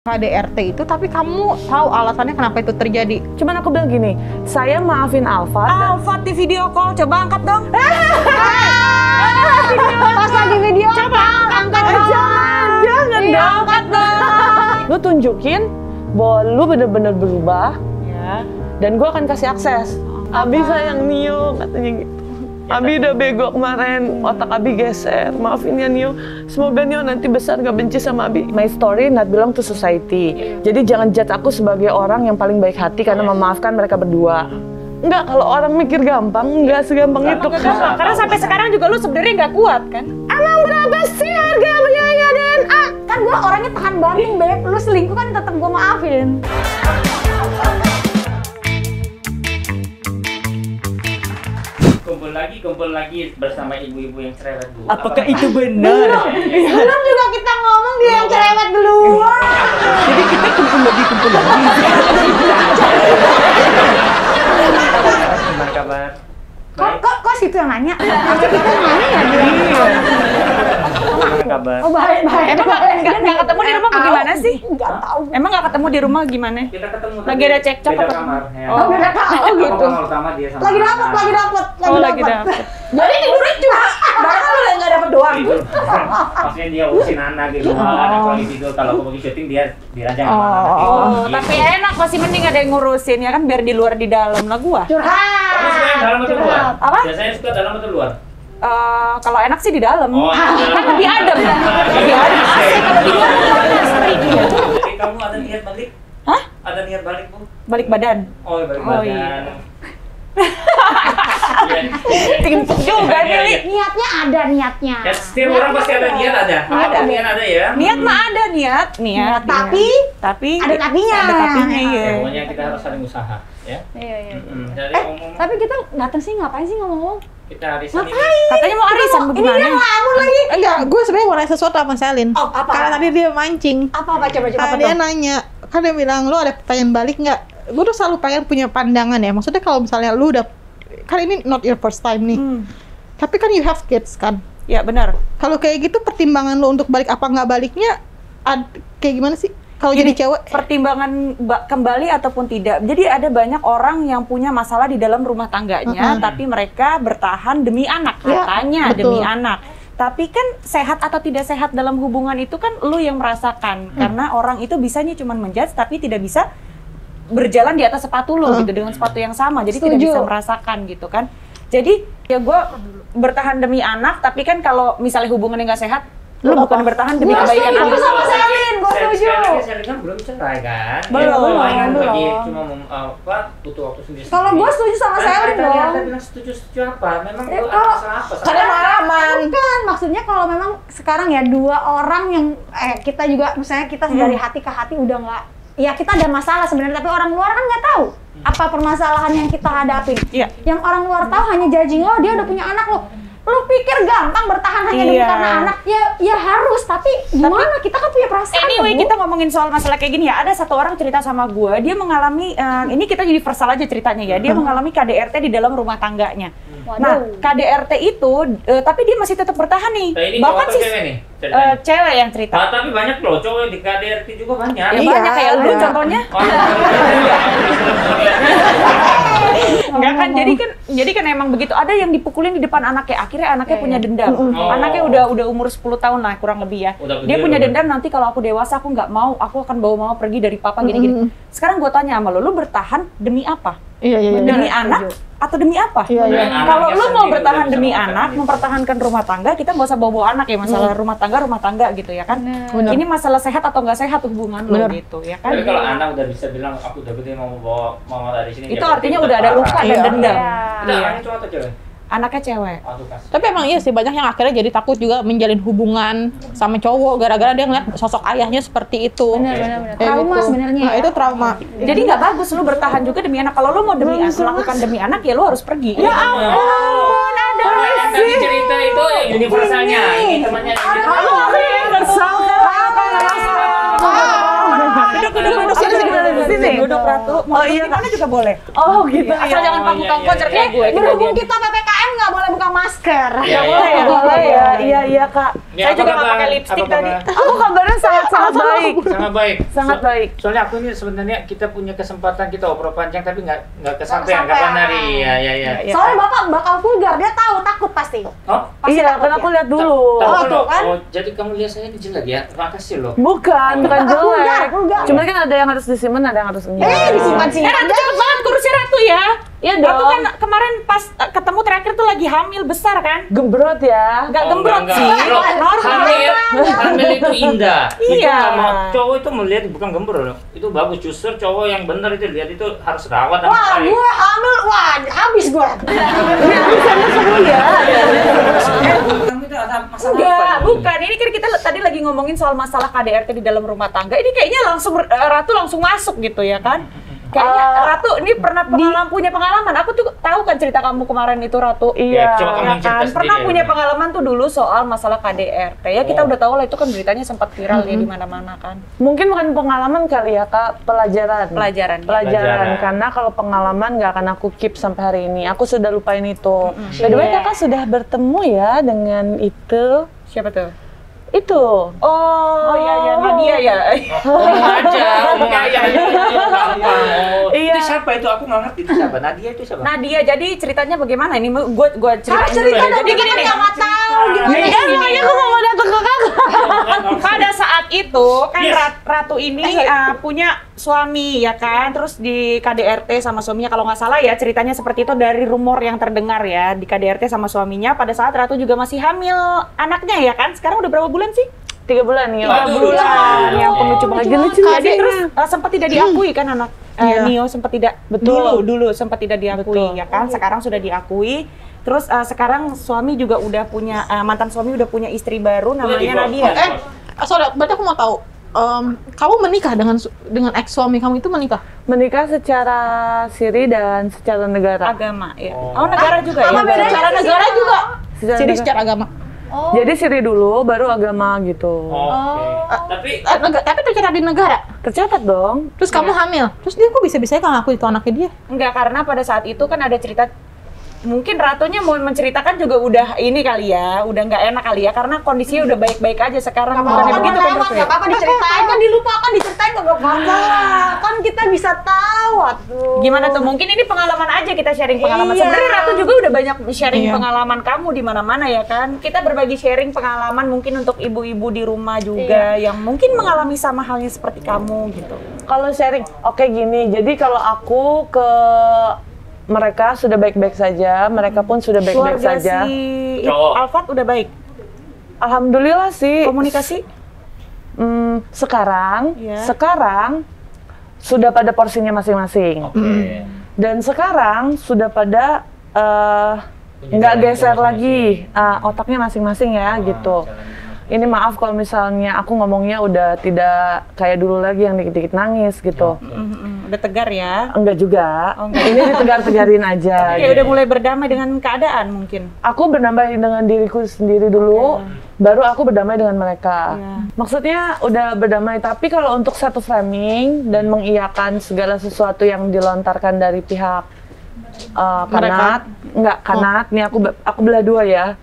KDRT itu, tapi kamu tahu alasannya kenapa itu terjadi. Cuman aku bilang gini, saya maafin Alfa. Alfa di video call, coba angkat dong. Pas lagi video coba angkat dong. Jangan dong. Angkat dong. Lu tunjukin bahwa lu bener-bener berubah, Ya. dan gue akan kasih akses. Abi sayang Nio, katanya gitu. Abi udah bego kemarin, otak Abi geser. Maafin ya Nio, semoga Nio nanti besar gak benci sama Abi. My story not belong to society. Jadi jangan judge aku sebagai orang yang paling baik hati karena memaafkan mereka berdua. Enggak, kalau orang mikir gampang, enggak segampang itu. Karena sampai sekarang juga lu sebenarnya nggak kuat kan? emang berapa sih harga biaya DNA? Kan gua orangnya tahan banting, Beb. Lu selingkuh kan tetap gua maafin. Kumpul lagi bersama ibu-ibu yang cerewet dulu. Apakah itu benar? Belum juga kita ngomong dia yang cerewet duluan. Jadi kita kumpul lagi. Gimana kabar? Kok situ yang nanya? Pasti kita yang nanya ya dia. Gimana kabar? Oh baik. Nggak ketemu di rumah bagaimana sih? Nggak tahu. Emang nggak ketemu di rumah gimana? Kita ketemu Lagi ada cekcok beda apa? kamar. Ya. Oh beda kamar gitu. Kamar utama dia sama Lagi anak. dapet. Lagi dapet. Jadi tidurnya cuma barang lu yang nggak dapet doang. Tidur. Maksudnya dia urusin anak gitu. Anak lagi tidur, kalau aku pergi syuting dia dirajang sama anak gitu. Oh, tapi enak masih mending ada yang ngurusin ya kan biar di luar di dalam lah gua. Kamu suka yang dalam atau luar? Apa? Biasanya suka dalam atau luar? Kalau enak sih di dalam. Oh, Kan lebih adem. Lebih adem. Kalau di luar kan panas terik. Jadi kamu ada niat balik? Hah? Ada niat balik, Bu? Balik badan. Oh, balik Oh, badan. iya. Iya. Timpuk juga nih, Li. Niatnya ada niatnya. Ya, setiap orang pasti ada niat ada. Niat ada ya. Niat mah ada niat. Tapi ada tapinya. Ada tapinya iya. Ya, pokoknya kita harus saling usaha, ya. Iya. Jadi ngomong Tapi kita datang sih ngapain sih ngomong-ngomong? kita arisan ini. Katanya mau arisan Ini bagaimana? dia ngelamun lagi. Enggak, gue sebenarnya mau nanya sesuatu sama Selin. Oh, apa? Karena tadi dia mancing. Apa coba? Karena dia nanya, kan dia bilang, lu ada pertanyaan balik nggak? Gue tuh selalu pengen punya pandangan ya. Maksudnya kalau misalnya lu udah, kan ini not your first time nih. Tapi kan you have kids kan? Ya benar. Kalau kayak gitu pertimbangan lu untuk balik apa nggak baliknya, kayak gimana sih? Kalau jadi cewek? Pertimbangan kembali ataupun tidak. Jadi ada banyak orang yang punya masalah di dalam rumah tangganya, tapi mereka bertahan demi anak, Ya, katanya betul. demi anak. Tapi kan sehat atau tidak sehat dalam hubungan itu kan lu yang merasakan. Karena orang itu bisanya cuma menjudge tapi tidak bisa berjalan di atas sepatu lu gitu dengan sepatu yang sama. Jadi tidak Setuju. bisa merasakan gitu kan. Jadi ya gue bertahan demi anak, tapi kan kalau misalnya hubungannya nggak sehat, lu bukan bertahan demi kebaikan anak. sama Selin, gue setuju. Selin kan belum cerai kan? Belum, Kan belum. lagi cuma butuh waktu sendiri. Kalau gue setuju sama Selin dong. Ternyata bilang setuju apa? Memang Ya, lu ada kalau- masalah apa? Karena aman. Bukan, maksudnya kalau memang sekarang ya dua orang yang kita juga misalnya kita dari hati ke hati udah nggak, ya kita ada masalah sebenarnya, tapi orang luar kan nggak tahu apa permasalahan yang kita hadapin. Iya. Yang orang luar tahu hanya judging, oh dia udah punya anak loh. Lu pikir gampang bertahan hanya demi Iya. karena anak? Ya harus, tapi gimana? Kita kan punya perasaan. Anyway, Bu. kita ngomongin soal masalah kayak gini ya. Ada satu orang cerita sama gue, dia mengalami, ini kita universal aja ceritanya ya. Dia mengalami KDRT di dalam rumah tangganya. Waduh. Nah, KDRT itu, tapi dia masih tetap bertahan nih. Nah, ini Bahkan cowok atau sih cewek nih? Ceritanya? cewek yang cerita. Tapi banyak loh cowok di KDRT juga banyak. Ya banyak kayak lu ada. contohnya. Oh, Enggak kan, jadi kan emang begitu. Ada yang dipukulin di depan anaknya, akhirnya anaknya punya dendam. Oh. Anaknya udah umur 10 tahun lah kurang lebih ya. Udah Dia gede punya loh. dendam, nanti kalau aku dewasa aku nggak mau, aku akan bawa mama pergi dari papa gini-gini. Sekarang gue tanya sama lu bertahan demi apa? Iya. Demi anak atau demi apa? Iya. Kalau Anaknya lu mau sendiri bertahan udah demi bisa anak, makan, mempertahankan rumah tangga, kita nggak usah bawa-bawa anak ya, masalah rumah tangga gitu ya kan. Bener. Ini masalah sehat atau nggak sehat hubungan lo Bener. gitu ya kan. Tapi kalau anak udah bisa bilang aku udah gede mau bawa mama dari sini. Itu ya artinya berarti udah ada luka parah. dan Iya. dendam. Itu anaknya cowok atau cewek? Anaknya cewek. Aduh kasih. Tapi emang iya sih, banyak yang akhirnya jadi takut juga menjalin hubungan sama cowok gara-gara dia ngeliat sosok ayahnya seperti itu. Benar. Kayak Trauma gitu. sebenarnya. Nah, itu trauma. Jadi nggak bagus lu bertahan juga demi anak. Kalau lu mau melakukan demi anak ya lu harus pergi. Ya ampun, ada tadi cerita itu universalnya. Ini temannya Duduk sini. Duduk Ratu. Oh iya, mana juga boleh. Oh gitu. Asal jangan pangku-pangku cerita gue. Berhubung kita PPKM nggak nggak boleh buka masker. Iya, Boleh ya, iya Kak. Saya juga nggak pakai lipstick tadi. Aku kabarnya sangat baik. Sangat baik. Sangat baik. Soalnya aku ini sebenarnya kita punya kesempatan kita obrol panjang tapi nggak kesampaian kapan hari. Iya. Soalnya bapak bakal vulgar, dia tahu takut pasti. Oh, Iya, kan aku lihat dulu. Oh, tuh kan. Oh, jadi kamu lihat saya ini jelek ya? Makasih loh. Bukan jelek. Vulgar. Cuma kan ada yang harus disimpan, ada yang harus enggak. Disimpan-simpan. Ratu cepet banget kurusnya Ratu ya. Iya Ratu dong. kan kemarin pas ketemu terakhir tuh lagi hamil besar kan? Gembrot ya. Nggak Oh, gembrot enggak. sih, Loh, normal. hamil itu indah. Itu Iya. nggak mau cowok itu melihat bukan gembrot loh. Itu bagus, justru cowok yang benar itu lihat itu harus rawat dan Wah, baik. gue hamil, wah habis gue. Kamu itu ada masalah Enggak, apa? bukan. Ini kan kita tadi lagi ngomongin soal masalah KDRT di dalam rumah tangga. Ini kayaknya langsung Ratu langsung masuk gitu ya kan? Kayaknya Ratu ini pernah punya pengalaman. Aku tuh tahu kan cerita kamu kemarin itu Ratu. Iya. Coba kamu Ya yang cerita kan? sendiri Pernah ya, punya Bang. pengalaman tuh dulu soal masalah KDRT. Ya kita udah tahu lah itu kan beritanya sempat viral ya di mana-mana kan. Mungkin bukan pengalaman kali ya Kak, pelajaran. Pelajaran. Pelajaran. Karena kalau pengalaman nggak akan aku keep sampai hari ini. Aku sudah lupain itu. By the way Kakak sudah bertemu ya dengan itu. Siapa tuh? Itu. Oh iya Nadia ya. Ngomong aja, ngomong aja. Gampang. Oh, Iya. itu siapa itu? Aku nggak ngerti itu siapa. Nadia itu siapa? Nadia, jadi ceritanya bagaimana? Ini gue ceritain dulu Cerita ya. dong, Jadi gini kita nih. nggak tahu gimana. Iya, makanya aku nggak mau datang ke Kakak. Pada saat itu kan Yes. Ratu ini punya suami ya kan, terus di KDRT sama suaminya kalau nggak salah ya ceritanya seperti itu dari rumor yang terdengar ya di KDRT sama suaminya pada saat Ratu juga masih hamil anaknya ya kan. Sekarang udah berapa bulan sih? 3 bulan ya. 3 bulan yang penuh coba Lagi lucu Jadi terus sempat tidak diakui kan anak Iya. Nio sempat tidak dulu sempat tidak diakui Betul. ya kan. Sekarang sudah diakui. Terus sekarang suami juga udah punya mantan suami udah punya istri baru namanya Nadia. Sorry, berarti aku mau tahu. Kamu menikah dengan ex suami kamu itu menikah? Menikah secara siri dan secara negara. Agama ya. Oh, negara juga ya. Apa bedanya? Secara negara juga. Secara Jadi negara. secara agama. Jadi siri dulu, baru agama gitu. Tapi Tapi tercatat di negara. Tercatat dong. Terus kamu hamil. Terus dia kok bisa-bisanya nggak ngaku itu anaknya dia? Enggak, karena pada saat itu kan ada cerita mungkin Ratunya mau menceritakan juga udah ini kali ya, udah nggak enak kali ya karena kondisinya udah baik-baik aja sekarang. Bukannya begitu kan Ratu ya? Nggak apa-apa diceritain, kan dilupakan diceritain nggak apa-apa. Kan kita bisa tahu, aduh. Gimana tuh? Mungkin ini pengalaman aja kita sharing pengalaman. Iya. Sebenarnya Ratu juga udah banyak sharing Iya. pengalaman kamu di mana-mana ya kan. Kita berbagi sharing pengalaman mungkin untuk ibu-ibu di rumah juga yang mungkin mengalami sama halnya seperti kamu gitu. Kalau sharing, oke gini. Jadi kalau aku ke mereka sudah baik-baik saja, mereka pun sudah baik-baik Keluarga saja. si Cowok. Alfat udah baik. Alhamdulillah sih. Komunikasi? Sekarang Iya. sudah pada porsinya masing-masing. oke. Dan sekarang sudah pada Punya nggak jalan geser masing-masing. lagi otaknya masing-masing ya gitu. Jalan Ini maaf kalau misalnya aku ngomongnya udah tidak kayak dulu lagi yang dikit-dikit nangis gitu. Udah tegar ya. Enggak juga. Oh, enggak. Ini ditegar-tegarin aja. Kayak udah mulai berdamai dengan keadaan mungkin. Aku berdamai dengan diriku sendiri dulu, baru aku berdamai dengan mereka. Iya. Maksudnya udah berdamai, tapi kalau untuk satu framing dan mengiyakan segala sesuatu yang dilontarkan dari pihak Kanat, Kanat, nih aku belah dua ya.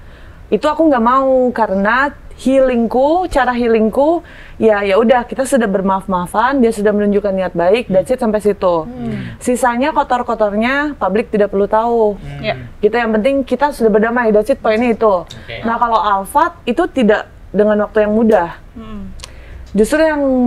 Itu aku nggak mau karena cara healingku ya udah kita sudah bermaaf-maafan, dia sudah menunjukkan niat baik, that's it sampai situ. Sisanya kotor-kotornya publik tidak perlu tahu. Ya. Gitu, yang penting kita sudah berdamai, that's it, poinnya itu. Nah kalau Alfat itu tidak dengan waktu yang mudah. Justru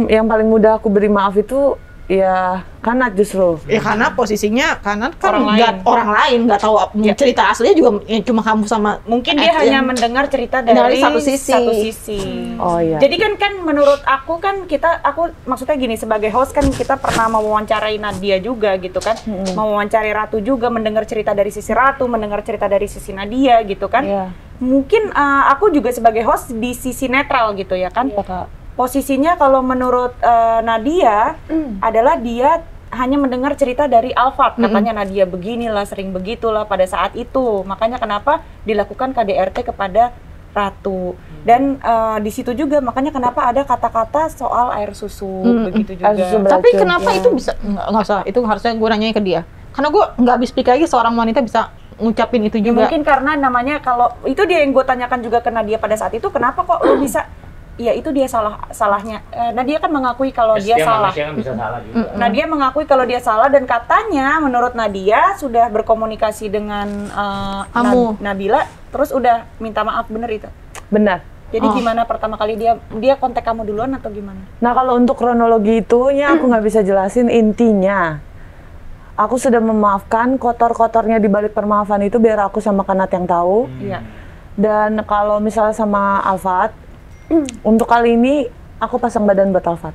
yang paling mudah aku beri maaf itu ya Kanat justru. Ya karena posisinya Kanat kan Orang lain. nggak tahu cerita aslinya juga ya, cuma kamu sama Mungkin dia ex hanya yang- mendengar cerita dari satu sisi. Oh iya. Jadi kan menurut aku kan aku maksudnya gini, sebagai host kan kita pernah mewawancarai Nadia juga gitu kan. Mewawancarai Ratu juga, mendengar cerita dari sisi Ratu, mendengar cerita dari sisi Nadia gitu kan. Iya. Mungkin aku juga sebagai host di sisi netral gitu ya kan. Iya, Kak. Posisinya kalau menurut Nadia adalah dia hanya mendengar cerita dari Alfat, katanya Nadia beginilah, sering begitulah pada saat itu. Makanya kenapa dilakukan KDRT kepada Ratu. Dan di situ juga makanya kenapa ada kata-kata soal air susu begitu juga. Air susu Tapi beracun. kenapa itu bisa nggak usah, itu harusnya gue nanya ke dia. Karena gue nggak habis pikir lagi seorang wanita bisa ngucapin itu Ya, juga. mungkin karena namanya kalau itu dia yang gue tanyakan juga ke Nadia pada saat itu, kenapa kok lo bisa? Ya itu dia salahnya. Nadia kan mengakui kalau dia Setiap salah. manusia kan bisa salah juga. Nadia mengakui kalau dia salah dan katanya menurut Nadia sudah berkomunikasi dengan Kamu. Nabila, terus udah minta maaf, bener itu? Benar. Jadi gimana pertama kali dia kontak kamu duluan atau gimana? Nah kalau untuk kronologi itunya aku nggak bisa jelasin, intinya aku sudah memaafkan, kotor-kotornya di balik permaafan itu biar aku sama Kanat yang tahu. Iya. Dan kalau misalnya sama Alfat, untuk kali ini aku pasang badan buat Alfat.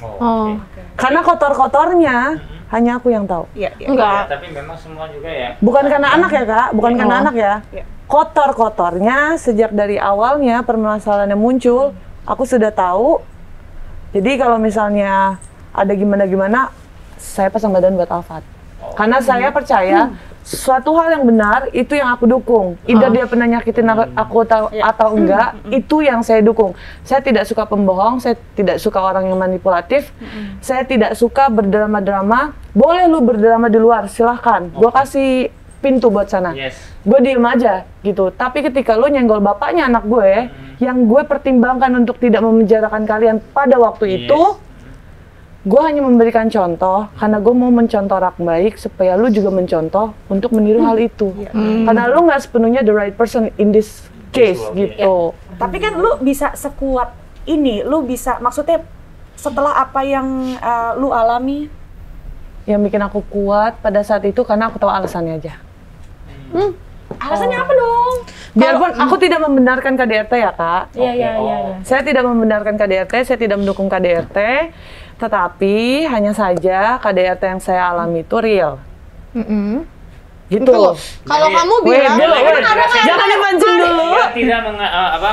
Oh. Karena kotor-kotornya hanya aku yang tahu. Iya, iya. Enggak. Ya, tapi memang semua juga ya. Bukan karena anak ya Kak, bukan karena anak ya. Iya. Kotor-kotornya sejak dari awalnya permasalahannya muncul, aku sudah tahu. Jadi kalau misalnya ada gimana-gimana, saya pasang badan buat Alfat. Karena saya percaya suatu hal yang benar itu yang aku dukung. Either dia pernah nyakitin aku atau enggak, itu yang saya dukung. Saya tidak suka pembohong, saya tidak suka orang yang manipulatif, saya tidak suka berdrama-drama. Boleh lu berdrama di luar, silahkan. Gue kasih pintu buat sana. Yes. Gue diem aja gitu. Tapi ketika lu nyenggol bapaknya anak gue, yang gue pertimbangkan untuk tidak memenjarakan kalian pada waktu itu, gue hanya memberikan contoh karena gue mau mencontoh orang baik supaya lu juga mencontoh untuk meniru hal itu. Karena lu nggak sepenuhnya the right person in this case gitu. Tapi kan lu bisa sekuat ini, lu bisa, maksudnya setelah apa yang lu alami, Yang bikin aku kuat pada saat itu karena aku tahu alasannya aja. Alasannya apa dong? Biarpun aku tidak membenarkan KDRT ya Kak. Iya. Saya tidak membenarkan KDRT, saya tidak mendukung KDRT, tetapi hanya saja KDRT yang saya alami itu real. Gitu. Tuh, kalau Jadi, kamu Wait, bilang, dulu, wait. Jangan dipancing dulu. Dia tidak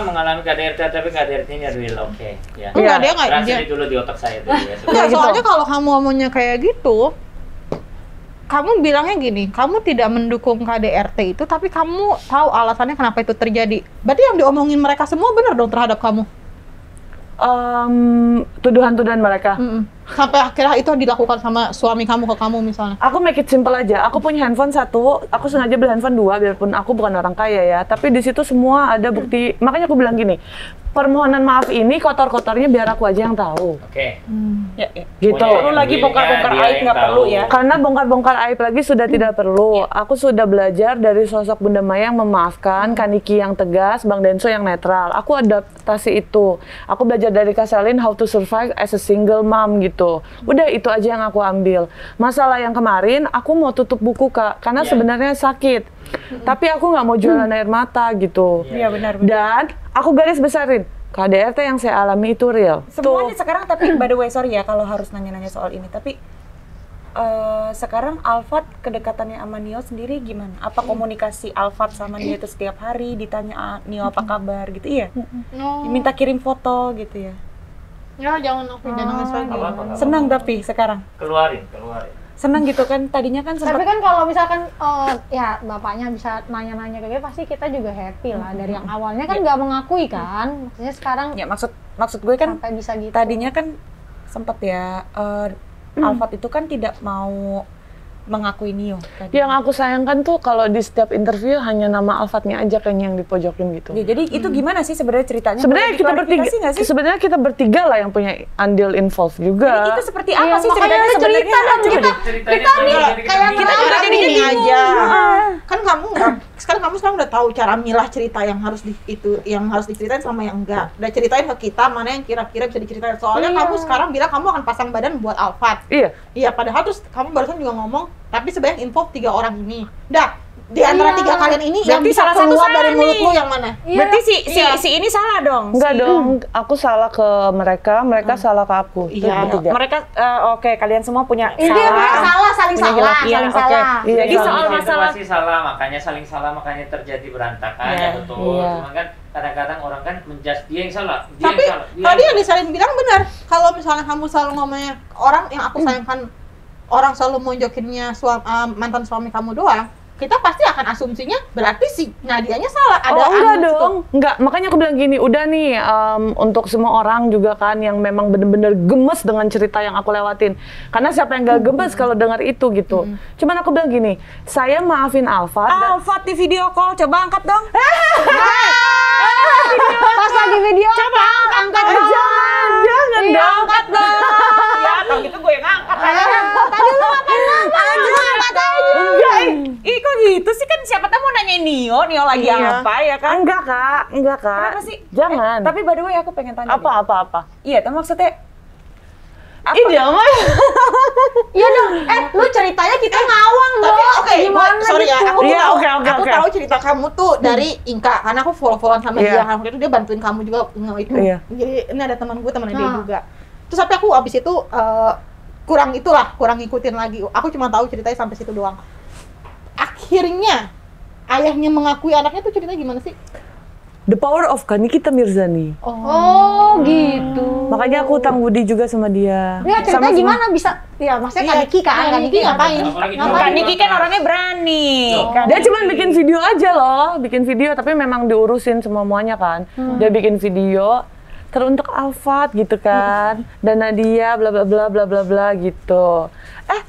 mengalami KDRT tapi KDRT-nya real, oke. Ya. Enggak, dia nggak. Translate dulu di otak saya dulu ya. Enggak, gitu. soalnya kalau kamu ngomongnya kayak gitu, kamu bilangnya gini, kamu tidak mendukung KDRT itu, tapi kamu tahu alasannya kenapa itu terjadi. Berarti yang diomongin mereka semua benar dong terhadap kamu? Tuduhan-tuduhan mereka. Sampai akhirnya itu dilakukan sama suami kamu ke kamu misalnya. Aku make it simple aja. Aku punya handphone satu, aku sengaja beli handphone dua, biarpun aku bukan orang kaya ya. Tapi di situ semua ada bukti. Makanya aku bilang gini, permohonan maaf ini kotor-kotornya biar aku aja yang tahu. Oke. ya. Gitu. Perlu lagi bongkar-bongkar Dia aib yang nggak tahu. perlu ya. Karena bongkar-bongkar aib lagi sudah tidak perlu. Aku sudah belajar dari sosok Bunda Maya yang memaafkan, Kaniki yang tegas, Bang Denso yang netral. Aku adaptasi itu. Aku belajar dari Kaselin how to survive as a single mom gitu. Udah itu aja yang aku ambil. Masalah yang kemarin, aku mau tutup buku Kak, karena sebenarnya sakit. Tapi aku nggak mau jualan air mata gitu. Iya benar. Dan aku garis besarin, KDRT yang saya alami itu real. Semuanya sekarang, tapi by the way, sorry ya kalau harus nanya-nanya soal ini, tapi sekarang Alfat kedekatannya sama Nio sendiri gimana? Apa komunikasi Alfat sama Nio itu setiap hari ditanya Nio apa kabar gitu, iya? Diminta kirim foto gitu ya? Ya jangan nangis lagi. Apa-apa. Senang tapi sekarang? Keluarin. Senang gitu kan, tadinya kan Tapi sempat kan kalau misalkan ya bapaknya bisa nanya-nanya kayak gitu, pasti kita juga happy lah. Dari yang awalnya kan nggak mengakui kan, maksudnya sekarang ya maksud gue kan sampai bisa gitu. tadinya kan sempat ya Alfat itu kan tidak mau mengakui Nio tadi. Yang aku sayangkan tuh kalau di setiap interview hanya nama Alfatnya aja kayaknya yang dipojokin gitu. Ya, jadi itu gimana sih sebenarnya ceritanya? Sebenarnya Boleh kita bertiga, diklarifikasi nggak sih? sebenarnya kita bertiga lah yang punya andil involved Jadi juga. itu seperti apa Iya, sih makanya ceritanya lu sebenarnya? cerita dong, Coba kita deh. Ceritanya nih kayak Kita Kita udah jadi gini bingung. aja. Kan kamu sekarang udah tahu cara milah cerita yang harus yang harus diceritain sama yang enggak. Udah ceritain ke kita mana yang kira-kira bisa diceritain. Soalnya kamu sekarang bilang kamu akan pasang badan buat Alfat. Iya. Iya, padahal terus kamu barusan juga ngomong, tapi sebenarnya info 3 orang ini. Dah, di antara 3 kalian ini yang Berarti bisa salah satu keluar salah dari mulut nih. lu yang mana? Berarti si ini salah dong. Enggak dong, aku salah ke mereka, mereka salah ke aku. Itu Iya. bertiga. Mereka oke, kalian semua punya Intinya mereka salah, saling Punya salah, hilang. Iya, saling oke. salah. Iya, Jadi iya. soal masalah pasti salah, makanya saling salah, makanya terjadi berantakan Iya. ya betul. Iya. Cuman kan kadang-kadang orang kan menjudge dia yang salah, dia Tapi yang salah. dia tadi yang yang disalin bilang benar. Kalau misalnya kamu selalu ngomongnya orang yang aku sayangkan, orang selalu monjokinnya mantan suami kamu doang, kita pasti akan asumsinya berarti si Nadianya salah. Ada enggak anu dong, situ. enggak. Makanya aku bilang gini, udah nih untuk semua orang juga kan yang memang bener-bener gemes dengan cerita yang aku lewatin. Karena siapa yang gak gemes kalau dengar itu gitu. Cuman aku bilang gini, saya maafin Alfat. Alfat di video call, coba angkat dong. Pas lagi video coba angkat dong. Jangan Iya, dong. angkat dong. Ya, kalau gitu gue yang angkat aja. Tadi lu ngapain nama? Angkat aja. Ih, kok gitu sih, kan siapa tahu mau nanyain Nio lagi Iya. apa ya kan? Enggak kak. Kenapa sih? Jangan. Tapi by the way aku pengen tanya. nih. apa? Iya, tapi maksudnya Ih, jangan. Iya dong. Lu ceritanya kita ngawang loh. Tapi oke, Gimana sorry ya, gitu? aku Iya, tahu, oke. aku tahu cerita kamu tuh dari Inka, karena aku follow-followan sama Iya. dia. Waktu itu dia bantuin kamu juga itu. Iya. Jadi ini ada teman gue, temannya dia juga. Terus tapi aku abis itu kurang ngikutin lagi. Aku cuma tahu ceritanya sampai situ doang. Akhirnya ayahnya mengakui anaknya tuh ceritanya gimana sih? The Power of Nikita Mirzani. Oh, gitu. Makanya aku utang budi juga sama dia. Ya ceritanya gimana bisa? Ya maksudnya Iya, Kak Niki kan? Kak Niki ngapain? Apalagi Kak Niki kan orangnya berani. Kan? Dia cuma bikin video aja loh, bikin video tapi memang diurusin semuanya kan. Dia bikin video teruntuk Alfat gitu kan, dan Nadia bla bla bla bla bla bla gitu.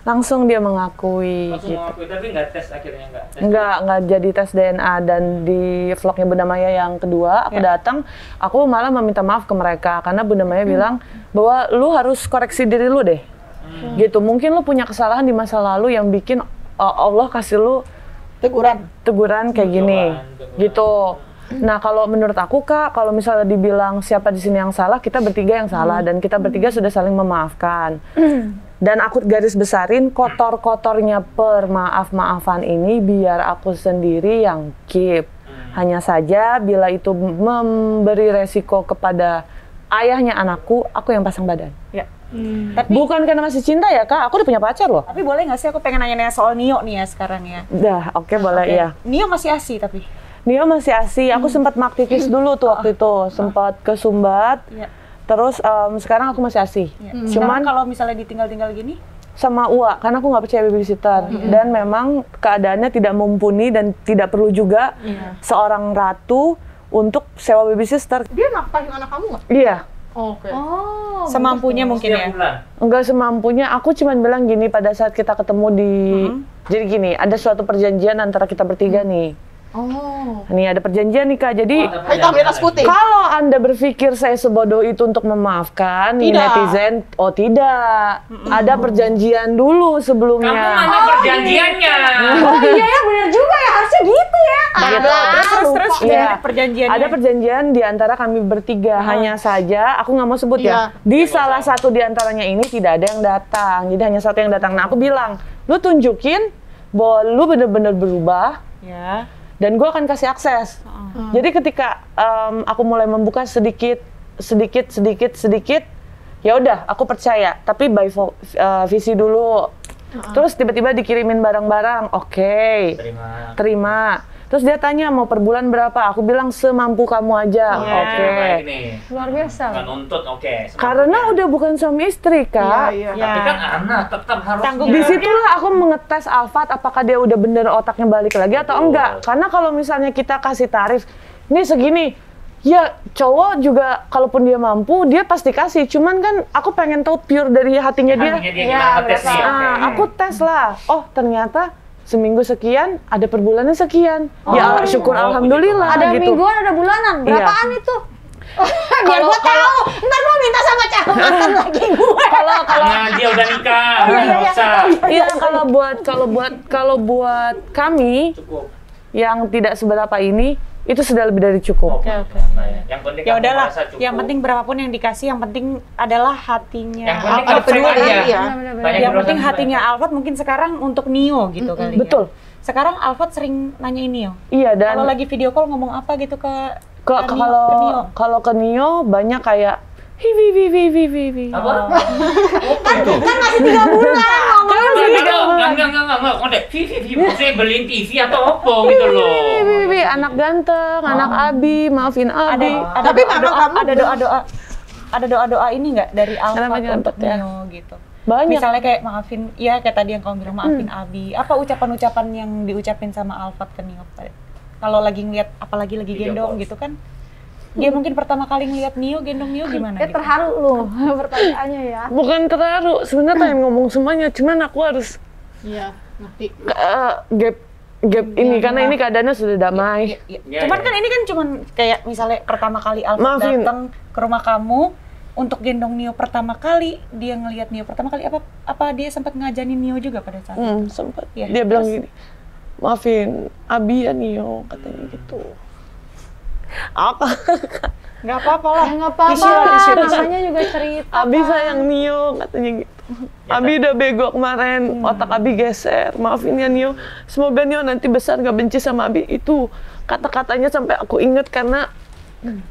Langsung dia mengakui langsung gitu. mengakui, tapi nggak tes akhirnya, nggak tes. Nggak jadi tes DNA. Dan di vlognya Bunda Maya yang kedua, aku datang, aku malah meminta maaf ke mereka karena Bunda Maya bilang bahwa lu harus koreksi diri lu deh, gitu. Mungkin lu punya kesalahan di masa lalu yang bikin Allah kasih lu teguran kayak gini, gitu. Nah, kalau menurut aku Kak, kalau misalnya dibilang siapa di sini yang salah, kita bertiga yang salah dan kita bertiga sudah saling memaafkan. Dan aku garis besarin kotor-kotornya permaaf-maafan ini biar aku sendiri yang keep. Hanya saja bila itu memberi resiko kepada ayahnya anakku, aku yang pasang badan. Ya. Tapi Bukan karena masih cinta ya Kak, aku udah punya pacar loh. tapi boleh nggak sih aku pengen nanya soal Nio nih ya sekarang ya. Dah, oke, boleh ya. Nio masih ASI tapi. Nio masih ASI, aku sempat maktivis dulu tuh waktu itu, sempat ke Sumbat. Iya. Terus sekarang aku masih ASI. Cuman Cuman kalau misalnya ditinggal-tinggal gini, sama Ua, karena aku nggak percaya babysitter. Dan memang keadaannya tidak mumpuni dan tidak perlu juga seorang ratu untuk sewa babysitter. Dia nafkahin anak kamu nggak? Iya, Oke. Oh. semampunya mungkin Setiap ya. bulan. enggak semampunya. Aku cuman bilang gini pada saat kita ketemu di... Jadi gini, ada suatu perjanjian antara kita bertiga nih. Oh. Nih ada perjanjian nih Kak, jadi... Hitam di atas putih. Kalau Anda berpikir saya sebodoh itu untuk memaafkan, nih Tidak. netizen, oh tidak. Ada perjanjian dulu Kamu sebelumnya. nanya perjanjiannya. Oh iya ya, benar juga ya, harusnya gitu ya. Terus Iya. dari perjanjiannya. Ada perjanjian di antara kami bertiga, hanya saja aku nggak mau sebut ya. Iya. Di salah satu di antaranya ini tidak ada yang datang, jadi hanya satu yang datang. Nah aku bilang, lu tunjukin bahwa lu bener-bener berubah, Ya. dan gue akan kasih akses. Jadi ketika aku mulai membuka sedikit, ya udah aku percaya. Tapi by visi dulu. Terus tiba-tiba dikirimin barang-barang, oke, terima. Terus dia tanya mau per bulan berapa? Aku bilang semampu kamu aja, oke. Baik nih. Luar biasa. Nggak nuntut, oke. Karena udah bukan suami istri Kak. Iya. Tapi kan anak tetap harus. Tanggung Disitulah aku mengetes Alfat apakah dia udah bener otaknya balik lagi atau enggak. Karena kalau misalnya kita kasih tarif, ini segini, ya cowok juga kalaupun dia mampu, dia pasti kasih. Cuman kan aku pengen tahu pure dari hatinya dia. Hatinya dia gimana tes nih, oke. Aku tes lah, oh ternyata seminggu sekian, ada per bulannya sekian. Ya syukur alhamdulillah Ada gitu. mingguan, ada bulanan. Berapaan itu? Biar gua tahu. Ntar gua minta sama calon mantan lagi gue. Karena dia udah nikah, nggak usah. Iya, kalau buat kami Cukup. yang tidak seberapa ini, itu sudah lebih dari cukup. Nah, ya. Yang penting Ya kamu udahlah, merasa cukup. yang penting berapapun yang dikasih, yang penting adalah hatinya. Yang penting Ada ada peduli, aja. iya. Banyak Yang penting berusaha. hatinya Alfat mungkin sekarang untuk Nio gitu kali ya. Betul. Sekarang Alfat sering nanyain Nio. Iya, dan Kalau lagi video call ngomong apa gitu ke Nio? kalau ke Nio banyak kayak hivi. Apa? Itu. Kan masih 3 bulan ngomongnya. Enggak. Kode, Vivi, maksudnya beliin TV atau apa gitu loh. Hivi, anak ganteng, anak Abi, maafin Abi. Tapi mama kamu ada doa-doa ini nggak dari Kenapa Alfat jangan untuk ya? Nio gitu. Banyak. Misalnya kayak maafin, ya kayak tadi yang kamu bilang maafin Abi. Apa ucapan-ucapan yang diucapin sama Alfat ke Nio? Kalau lagi ngeliat, apalagi lagi gendong gitu kan? Dia mungkin pertama kali ngeliat Nio, gendong Nio gimana? Kayak Gitu? terharu loh pertanyaannya ya. Bukan terharu, sebenarnya pengen ngomong semuanya, cuman aku harus Iya, ngerti. gap ini karena ini keadaannya sudah damai. Iya, Cuman iya. kan ini kan cuman kayak misalnya pertama kali Alfat Maafin. datang ke rumah kamu untuk gendong Nio pertama kali, dia ngelihat Nio pertama kali, apa dia sempat ngajanin Nio juga pada saat itu? Sempat. Iya. Dia bilang gini, maafin Abi ya Nio, katanya gitu. Apa? Nggak apa-apa lah. Ya nggak apa-apa Tisu lah, lah, tisu. namanya juga cerita. Abi sayang Nio, katanya gitu. Abi udah bego kemarin, otak Abi geser. Maafin ya Nio. Semoga Nio nanti besar gak benci sama Abi. Itu kata-katanya sampai aku inget karena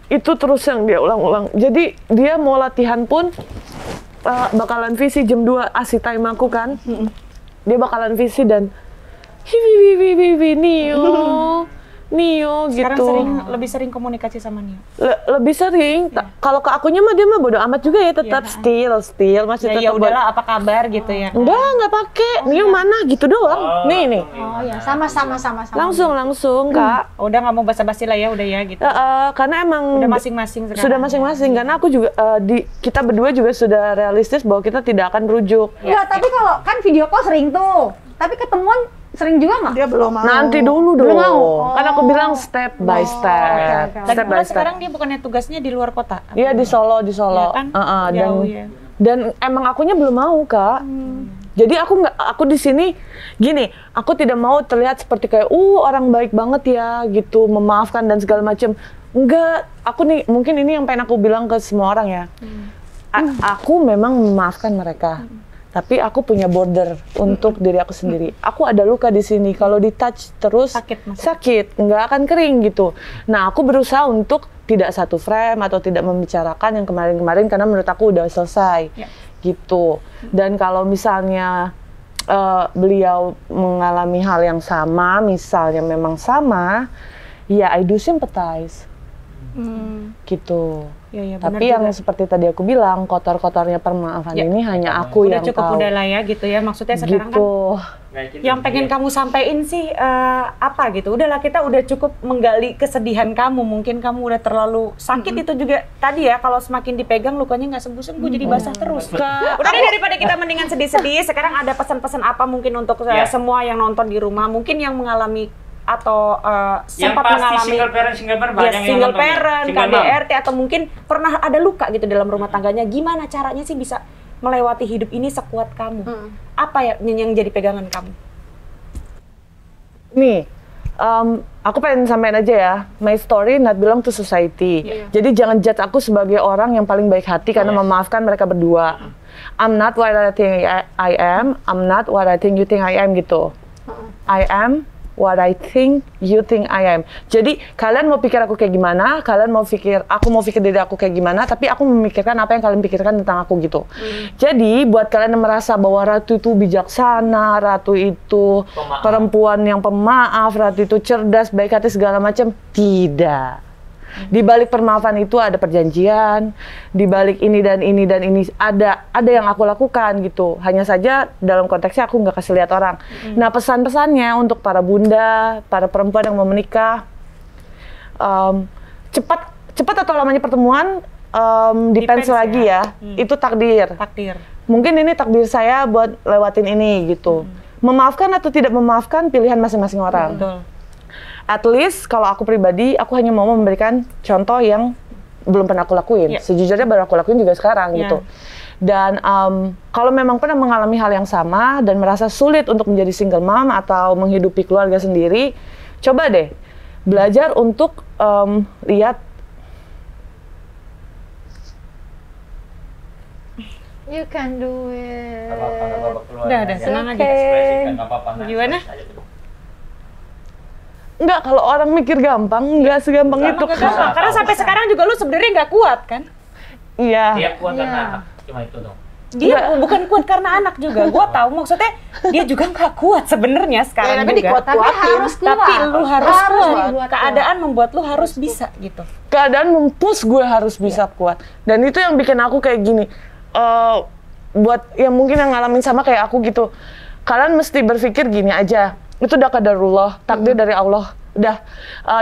itu terus yang dia ulang-ulang. Jadi dia mau latihan pun bakalan visi jam 2 ASI time aku kan. Dia bakalan visi dan hiwi Nio Sekarang gitu. lebih sering komunikasi sama Nio. Lebih sering. Kalau ke akunya mah dia mah bodo amat juga ya, tetap still masih Ya tetap udahlah, apa kabar gitu ya. Nggak pakai. Nio mana gitu doang. Nih. Oh ya, sama-sama. Langsung Kak. Udah nggak mau basa-basi lah ya, udah ya gitu. Karena emang Udah masing-masing sekarang. sudah masing-masing. Karena aku juga kita berdua juga sudah realistis bahwa kita tidak akan rujuk. Enggak, tapi kalau kan video call sering tuh. Tapi ketemuan sering juga nggak? Dia belum mau. Nanti dulu dong. Belum mau. Kan aku bilang step by step. oke. Dan Step by pula step. sekarang dia bukannya tugasnya di luar kota? Iya di Solo. Ya kan? Jauh ya. Dan emang akunya belum mau Kak. Jadi aku di sini gini, aku tidak mau terlihat seperti kayak orang baik banget ya gitu, memaafkan dan segala macam. Enggak, aku nih mungkin ini yang pengen aku bilang ke semua orang ya. Aku memang memaafkan mereka. Tapi aku punya border untuk diri aku sendiri. Aku ada luka di sini. Kalau di touch terus sakit, nggak akan kering gitu. Nah, aku berusaha untuk tidak satu frame atau tidak membicarakan yang kemarin-kemarin karena menurut aku udah selesai, gitu. Dan kalau misalnya beliau mengalami hal yang sama, misalnya memang sama, ya I do sympathize, gitu. Ya, Tapi yang seperti tadi aku bilang, kotor-kotornya permaafan ini hanya aku udah yang cukup tahu. udah lah ya gitu ya. Maksudnya sekarang Gitu. kan yang pengen kamu sampein sih apa gitu. Udahlah, kita udah cukup menggali kesedihan kamu. Mungkin kamu udah terlalu sakit itu juga tadi ya. Kalau semakin dipegang lukanya nggak sembuh-sembuh jadi basah terus. Udah deh, daripada kita mendingan sedih-sedih. Sekarang ada pesan-pesan apa mungkin untuk semua yang nonton di rumah, mungkin yang mengalami atau yang sempat pasti mengalami single parent banyak yang single nonton nih. parent, Single mom. KDRT atau mungkin pernah ada luka gitu dalam rumah tangganya. Gimana caranya sih bisa melewati hidup ini sekuat kamu? Apa ya yang jadi pegangan kamu? Nih, aku pengen sampein aja ya, my story not belong to society. Jadi jangan judge aku sebagai orang yang paling baik hati karena memaafkan mereka berdua. I'm not what I think I am. I'm not what I think you think I am gitu. I am what I think you think I am. Jadi kalian mau pikir aku kayak gimana, aku mau pikir diri aku kayak gimana, tapi aku memikirkan apa yang kalian pikirkan tentang aku gitu. Jadi buat kalian yang merasa bahwa Ratu itu bijaksana, Ratu itu perempuan yang pemaaf, Ratu itu cerdas, baik hati segala macam, tidak. Di balik permaafan itu ada perjanjian, di balik ini dan ini dan ini ada yang aku lakukan gitu. Hanya saja dalam konteksnya aku nggak kasih lihat orang. Nah, pesan-pesannya untuk para bunda, para perempuan yang mau menikah, cepat atau lamanya pertemuan depends lagi ya. Itu takdir. Mungkin ini takdir saya buat lewatin ini gitu. Memaafkan atau tidak memaafkan pilihan masing-masing orang. Betul. At least kalau aku pribadi, aku hanya mau memberikan contoh yang belum pernah aku lakuin. Sejujurnya baru aku lakuin juga sekarang gitu. Dan kalau memang pernah mengalami hal yang sama dan merasa sulit untuk menjadi single mom atau menghidupi keluarga sendiri, coba deh belajar untuk lihat. You can do it. Udah, senang aja. Gimana? Enggak, kalau orang mikir gampang, enggak segampang itu. Karena sampai sekarang juga lu sebenarnya nggak kuat kan? Iya. Dia kuat karena cuma itu dong. Dia bukan kuat karena anak juga. Gua tahu maksudnya dia juga nggak kuat sebenarnya sekarang tapi juga. dikuat-kuatin. Tapi harus kuat. Tapi lu harus kuat. dibuat Keadaan membuat lu harus bisa gitu. Keadaan mempush gue harus bisa kuat. Dan itu yang bikin aku kayak gini. buat yang mungkin yang ngalamin sama kayak aku gitu, kalian mesti berpikir gini aja, itu udah qadarullah, takdir dari Allah. Udah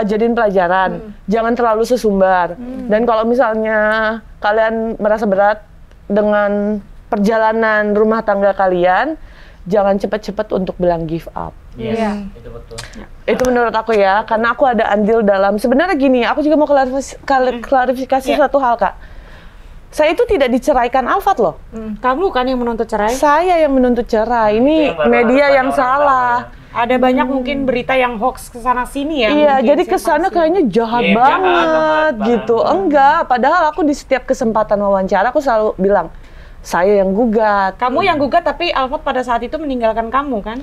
jadiin pelajaran, jangan terlalu sesumbar. Dan kalau misalnya kalian merasa berat dengan perjalanan rumah tangga kalian, jangan cepat-cepat untuk bilang give up. Yes, itu betul. Itu menurut aku ya, karena aku ada andil dalam, sebenarnya gini, aku juga mau klarifikasi satu hal, Kak. Saya itu tidak diceraikan Alfat loh. Kamu kan yang menuntut cerai? Saya yang menuntut cerai. Ini Itu yang baru media harus yang banyak orang salah. tahu Ada banyak mungkin berita yang hoax kesana sini ya. Iya, mungkin jadi siapa kesannya sih? kayaknya jahat Iya, jahat banget banget, gitu. banget. Enggak, padahal aku di setiap kesempatan wawancara aku selalu bilang, saya yang gugat. Kamu yang gugat tapi Alfat pada saat itu meninggalkan kamu kan?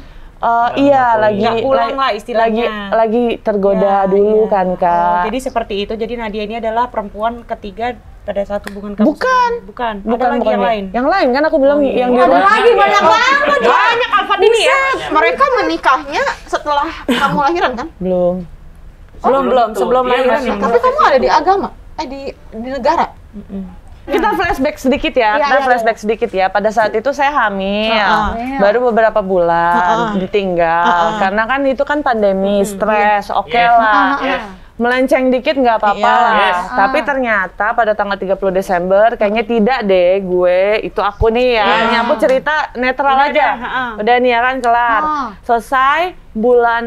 Iya, lagi Nggak pulang lah istilahnya. lagi tergoda Ya, dulu iya. kan, Kak. Jadi seperti itu. Jadi Nadia ini adalah perempuan ketiga pada saat hubungan kamu. Bukan. Bukan. Bukan, Ada lagi bukan yang ya. lain. Yang lain kan aku bilang yang di Ada lagi banyak banget. Banyak Alfat ini ya. Mereka menikahnya setelah kamu lahiran kan? belum. Belum, tentu. sebelum Dia lahiran masih yang Tapi kamu ada di agama, di negara. Kita flashback sedikit ya, Iya, kita iya, flashback sedikit ya. Pada saat itu saya hamil, Iya. baru beberapa bulan ditinggal. Karena kan itu kan pandemi, stres, oke Yes. lah. Yes. Melenceng dikit nggak apa-apa Iya. lah. Yes. Tapi ternyata pada tanggal 30 Desember, kayaknya tidak deh gue, itu aku nih ya. Ini aku cerita netral Udah, aja. heeh. Udah nih ya kan, kelar. Selesai bulan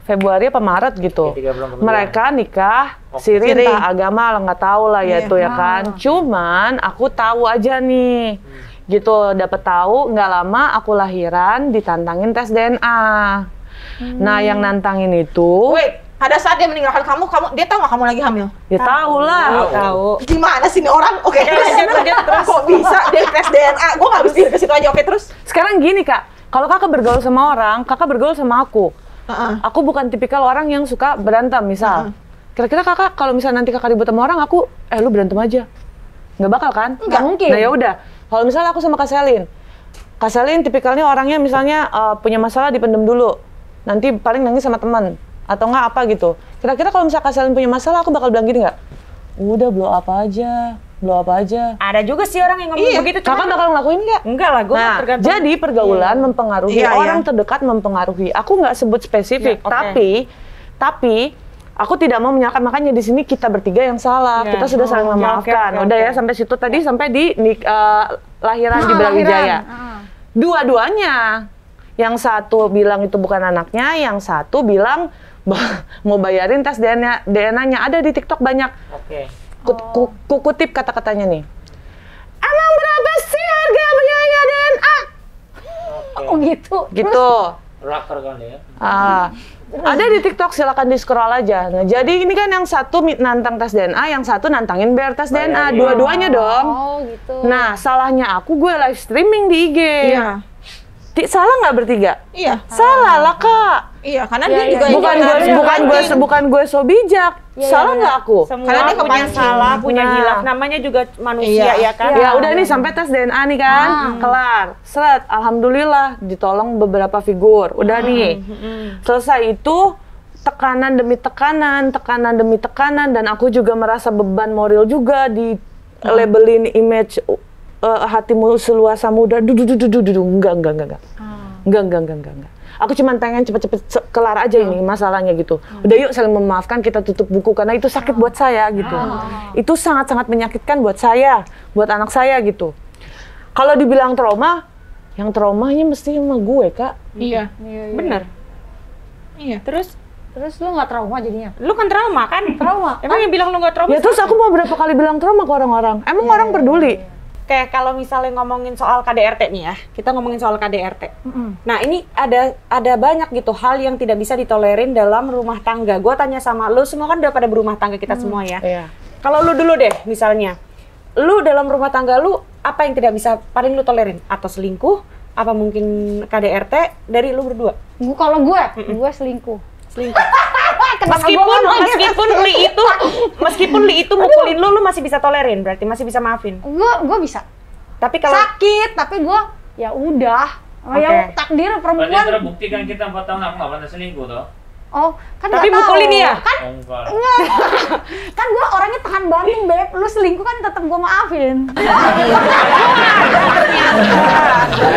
Februari apa Maret gitu. Ya, 3 bulan kemudian. Mereka nikah, siri entah agama lah nggak tahu lah ya itu ya kan. Cuman aku tahu aja nih, gitu dapat tahu nggak lama aku lahiran ditantangin tes DNA. Nah yang nantangin itu, Wait, pada saat dia meninggalkan kamu, dia tahu nggak kamu lagi hamil? ya tahu lah. Tahu. Gimana sih ini orang? Oke, lanjut, terus. Kok bisa dia tes DNA? Gue nggak bisa ke situ aja. Oke, terus. Sekarang gini Kak, kalau kakak bergaul sama orang, kakak bergaul sama aku. Aku bukan tipikal orang yang suka berantem misal. Kira-kira kakak kalau misalnya nanti kakak ribut sama orang, aku lu berantem aja. Nggak bakal kan? Nggak mungkin. Nah ya udah, kalau misalnya aku sama Kak Selin tipikalnya orangnya misalnya punya masalah dipendem dulu. Nanti paling nangis sama teman atau nggak apa gitu. Kira-kira kalau misalnya Kak Selin punya masalah, aku bakal bilang gini nggak? Udah blow apa aja. Ada juga sih orang yang ngomong begitu. Kakak bakal ngelakuin nggak? Enggak lah, gue Nah, tergantung. jadi pergaulan mempengaruhi, Iya, orang iya. terdekat mempengaruhi. Aku nggak sebut spesifik, Iya, oke. tapi aku tidak mau menyalahkan, makanya di sini kita bertiga yang salah. Iya. Kita sudah saling Oh, oke, memaafkan. oke, Udah oke. ya sampai situ tadi sampai di lahiran di Brawijaya. Dua-duanya, yang satu bilang itu bukan anaknya, yang satu bilang mau bayarin tes DNA-nya. Ada di TikTok banyak. Oke. Kutip kata-katanya nih. Emang berapa sih harga biaya DNA? Oh gitu. Gitu. Raker kali ya. Ada di TikTok, silakan di-scroll aja. Nah, jadi ini kan yang satu nantang tes DNA, yang satu nantangin bayar tes DNA. Dua-duanya dong. Oh gitu. Nah, salahnya aku gue live streaming di IG. Iya. Salah nggak bertiga? Iya. Salah lah, Kak. Iya, karena Iya, dia iya. juga Bukan gue so bijak. Salah nggak aku? Semua Karena dia punya kepancing. salah, punya Nah. hilaf. Namanya juga manusia Iya. ya kan? Ya udah nih sampai tes DNA nih kan, kelar, seret, alhamdulillah ditolong beberapa figur, udah nih, selesai itu tekanan demi tekanan, dan aku juga merasa beban moral juga di labelin image hatimu seluas samudra, enggak. Aku cuma pengen cepet-cepet kelar aja ini masalahnya gitu. Udah yuk saling memaafkan, kita tutup buku karena itu sakit buat saya gitu. Itu sangat-sangat menyakitkan buat saya, buat anak saya gitu. Kalau dibilang trauma, yang traumanya mesti sama gue, Kak. Iya. Bener. Iya. Terus Terus lu nggak trauma jadinya? lu kan trauma kan? Trauma. Emang yang bilang lu nggak trauma? Ya terus aku mau berapa kali bilang trauma ke orang-orang? Emang orang peduli? Kayak kalau misalnya ngomongin soal KDRT nih ya, kita ngomongin soal KDRT. Nah ini ada banyak gitu hal yang tidak bisa ditolerin dalam rumah tangga. Gue tanya sama lu semua kan udah pada berumah tangga kita semua ya. Iya. Kalau lu dulu deh misalnya, lu dalam rumah tangga lu apa yang tidak bisa paling lu tolerin? Atau selingkuh? Apa mungkin KDRT dari lu berdua? Kalau gue selingkuh. Selingkuh. Meskipun Li itu mukulin lu masih bisa tolerin, berarti masih bisa maafin. Gue bisa. Tapi kalau Sakit, tapi gue ya udah. Oke. Yang takdir Berarti perempuan. terbukti kan kita 4 tahun aku nggak pernah selingkuh toh. Oh, kan Tapi nggak tahu. mukulin dia? Kan Enggak. kan gue orangnya tahan banting, Beb. Lu selingkuh kan tetap gue maafin.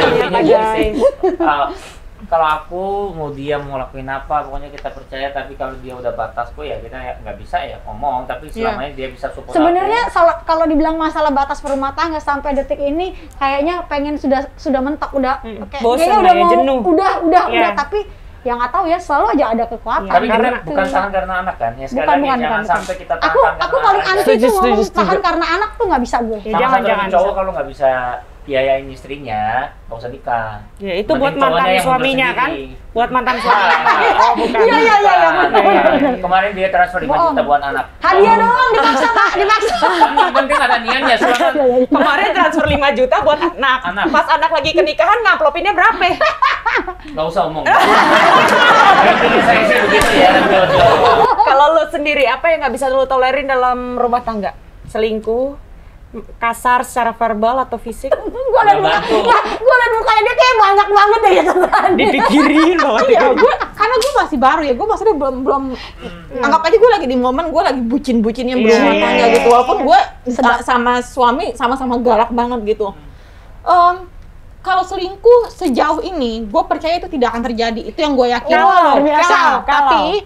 Intinya gini sih, kalau aku mau dia mau lakuin apa, pokoknya kita percaya. Tapi kalau dia udah batasku ya kita ya nggak bisa ya ngomong. Tapi selama ini dia bisa support Sebenarnya aku. kalau dibilang masalah batas berumah tangga sampai detik ini kayaknya pengen sudah mentok, udah Bosen kayaknya lah udah ya, mau jenuh. udah Iya. tapi ya nggak tahu ya, selalu aja ada kekuatan. Tapi kita Gitu. bukan tahan karena anak kan? Ya sekali Bukan, lagi bukan, jangan bukan. sampai kita tahan Aku karena paling anak. anti tuh ngomong Setuju. tahan karena anak tuh nggak bisa gue. Ya, Sama jangan. cowok kalau nggak bisa biayain istrinya, nggak usah nikah. Ya itu Mending buat cowoknya mantan yang mundur suaminya kan? sendiri. Buat mantan suaminya. Oh, bukan. Iya, benar. Kemarin dia transfer 5 juta buat anak. Hadiah doang dipaksa Pak, dipaksa. Yang penting ada niatnya, selamat. Kemarin transfer 5 juta buat anak. Anak. Pas anak lagi ke nikahan ngamplopinnya berapa? Nggak usah omong. Jadi saya sih begitu ya. Kalau lo sendiri apa yang nggak bisa lo tolerin dalam rumah tangga? Selingkuh, kasar secara verbal atau fisik? Gue liat mukanya dia kayak banyak banget ya gitu kan. Dipikirin loh. Iya, karena gue masih baru ya, gue maksudnya belum anggap aja gue lagi di momen gue lagi bucin-bucinnya berumah tangga gitu, walaupun gue sama suami sama-sama galak banget gitu. Kalau selingkuh sejauh ini, gue percaya itu tidak akan terjadi, itu yang gue yakin. Kalau, kalau. Tapi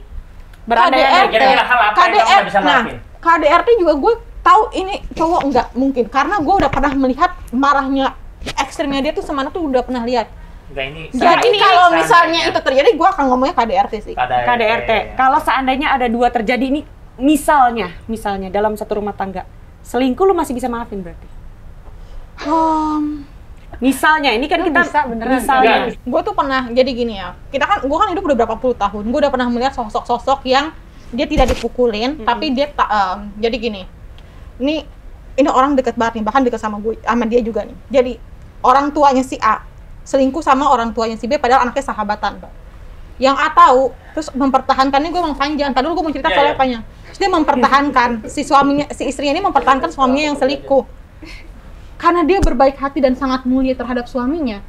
Berandai-andai. Kira-kira hal apa yang kamu nggak bisa maafin? KDRT juga gue tahu ini cowok nggak mungkin, karena gue udah pernah melihat marahnya ekstrimnya dia tuh semana tuh udah pernah lihat. Enggak ini. Jadi kalau misalnya itu terjadi, gue akan ngomongnya KDRT sih. KDRT. Kalau seandainya ada dua terjadi ini, misalnya dalam satu rumah tangga, selingkuh lu masih bisa maafin berarti? Misalnya, ini kan kita bisa, beneran. misalnya. Gue tuh pernah, jadi gini ya, gue kan hidup udah berapa puluh tahun, gue udah pernah melihat sosok-sosok yang dia tidak dipukulin, tapi dia jadi gini, ini orang deket banget nih, bahkan deket sama gue, sama dia juga nih. Jadi orang tuanya si A selingkuh sama orang tuanya si B, padahal anaknya sahabatan. Yang A tahu, terus mempertahankannya, gue emang panjang. Tadi dulu gue mau cerita soal apanya. Terus dia mempertahankan si istrinya ini mempertahankan suaminya yang selingkuh. Karena dia berbaik hati dan sangat mulia terhadap suaminya.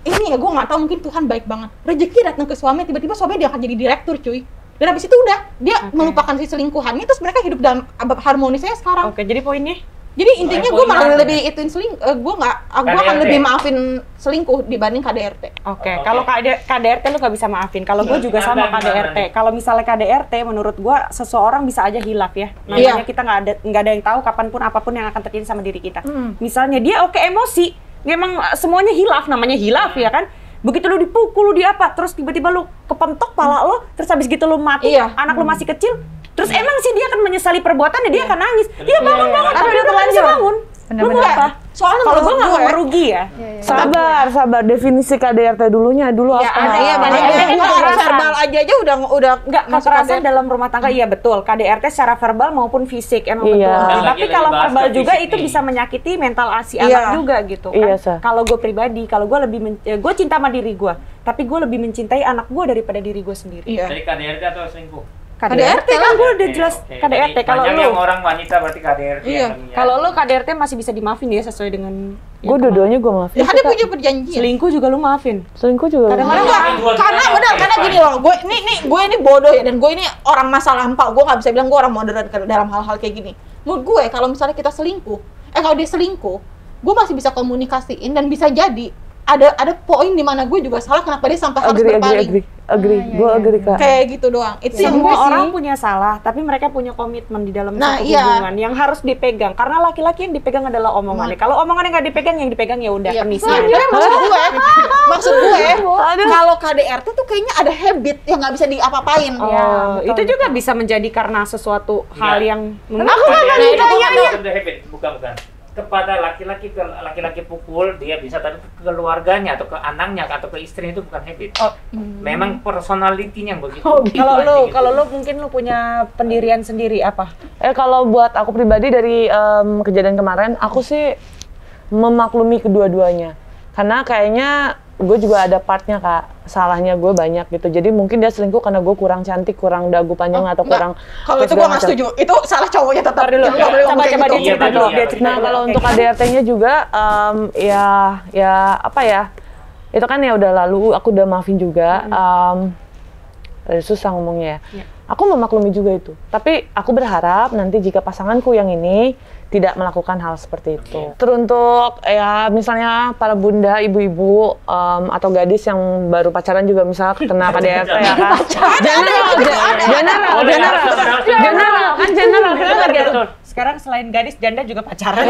Ini ya gue nggak tahu, mungkin Tuhan baik banget. Rezeki datang ke suami, tiba-tiba suaminya dia akan jadi direktur, cuy. Dan habis itu udah dia melupakan si selingkuhannya, terus mereka hidup dalam harmonisnya sekarang. Oke, jadi poinnya? Jadi intinya gue malah Poinnya lebih ituin gue akan KDRT. lebih maafin selingkuh dibanding KDRT. Oke, kalau KDRT lu nggak bisa maafin. Kalau gue juga sama KDRT. Kalau misalnya KDRT, menurut gue seseorang bisa aja hilaf ya. Namanya kita nggak ada yang tahu kapanpun apapun yang akan terjadi sama diri kita. Misalnya dia emosi, memang semuanya hilaf, namanya hilaf ya kan. Begitu lu dipukul, lu di apa, terus tiba-tiba lu kepentok pala lo, terus habis gitu lu mati, anak lu masih kecil. Terus emang sih dia akan menyesali perbuatannya, dia akan nangis. Dia bangun, tapi dia udah bisa bangun. Lu mau apa? Soalnya Kalau gue menurut nggak mau merugi ya. Sabar. Definisi KDRT dulunya dulu Ya, apa? ada banyak kekerasan. verbal aja udah Nggak, masuk kekerasan KDRT. dalam rumah tangga, iya betul. KDRT secara verbal maupun fisik, emang Iya. betul. Dan Tapi lagi kalau bahas verbal ke juga fisik itu nih. bisa menyakiti mental si Iya. anak juga gitu kan. Iya, Sa. Kalau gue pribadi, kalau gue lebih, gue cinta sama diri gue. Tapi gue lebih mencintai anak gue daripada diri gue sendiri. Iya. Dari KDRT atau selingkuh? KDRT kan gue udah jelas Oke. KDRT. Jadi Kalau banyak lu, yang orang wanita berarti KDRT. Iya. kalau lu KDRT masih bisa dimaafin ya sesuai dengan Gue dua-duanya gue maafin. Ya kan dia punya perjanjian. selingkuh juga lu maafin. Selingkuh juga. Kadang-kadang Enggak, karena gini loh, gue ini bodoh ya, dan gue ini orang masa lampau, gue nggak bisa bilang gue orang modern dalam hal-hal kayak gini. Menurut gue kalau misalnya kita selingkuh, kalau dia selingkuh, gue masih bisa komunikasiin dan bisa jadi ada poin di mana gue juga salah, kenapa dia sampai harus berpaling. Agree. Gue agree, Kak. Kayak gitu doang. Itu yang Semua gue orang punya salah, tapi mereka punya komitmen di dalam Nah, satu iya. hubungan yang harus dipegang. Karena laki-laki yang dipegang adalah omongannya. Kalau omongannya nggak dipegang, yang dipegang ya udah permisian. Sebenarnya maksud gue, kalau KDRT tuh kayaknya ada habit yang nggak bisa diapa-apain. Oh, itu juga bisa menjadi karena sesuatu hal yang Bukan. Kepada laki-laki pukul dia bisa, tapi ke keluarganya atau ke anaknya atau ke istrinya itu bukan habit. Memang personalitinya begitu. Kalau lu mungkin lu punya pendirian sendiri apa? Kalau buat aku pribadi dari kejadian kemarin, aku sih memaklumi kedua-duanya. Karena kayaknya gue juga ada partnya, Kak. Salahnya gue banyak gitu. Jadi mungkin dia selingkuh karena gue kurang cantik, kurang dagu panjang atau kurang. Kalau itu gue nggak setuju. Itu salah cowoknya tetap. Dulu. Coba dia cerita dulu. Dia cerita Nah, dulu. kalau untuk KDRT-nya juga ya apa ya? Itu kan ya udah lalu, aku udah maafin juga. susah ngomongnya ya. Aku memaklumi juga itu. Tapi aku berharap nanti jika pasanganku yang ini tidak melakukan hal seperti itu. Teruntuk ya misalnya para bunda, ibu-ibu atau gadis yang baru pacaran juga misal kena KDRT ya kan. General. Sekarang selain gadis, janda juga pacaran.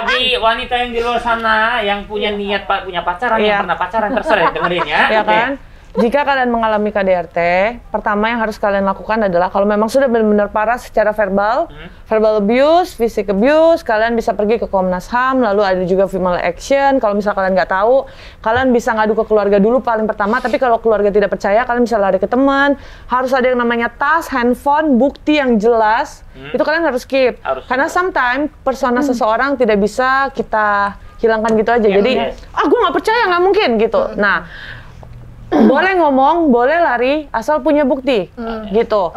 Bagi wanita yang di luar sana yang punya niat punya pacaran, yang pernah pacaran, terserah dengerin ya. Ya kan? Jika kalian mengalami KDRT, pertama yang harus kalian lakukan adalah kalau memang sudah benar-benar parah secara verbal, verbal abuse, fisik abuse, kalian bisa pergi ke Komnas HAM, lalu ada juga female action. Kalau misal kalian nggak tahu, kalian bisa ngadu ke keluarga dulu paling pertama, tapi kalau keluarga tidak percaya, kalian bisa lari ke teman. Harus ada yang namanya tas, handphone, bukti yang jelas, itu kalian harus keep. Karena sometimes persona seseorang tidak bisa kita hilangkan gitu aja. Jadi, gue nggak percaya, nggak mungkin gitu. Nah, boleh ngomong, boleh lari, asal punya bukti, gitu.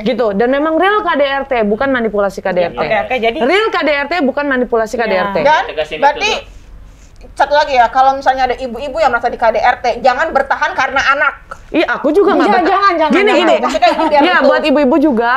Gitu. Dan memang real KDRT, bukan manipulasi KDRT. Jadi real KDRT bukan manipulasi KDRT. Dan berarti satu lagi ya, kalau misalnya ada ibu-ibu yang merasa di KDRT, jangan bertahan karena anak. Iya, aku juga nggak bertahan. Jangan. Gini. Maksudnya ini biar Iya, betul. buat ibu-ibu juga,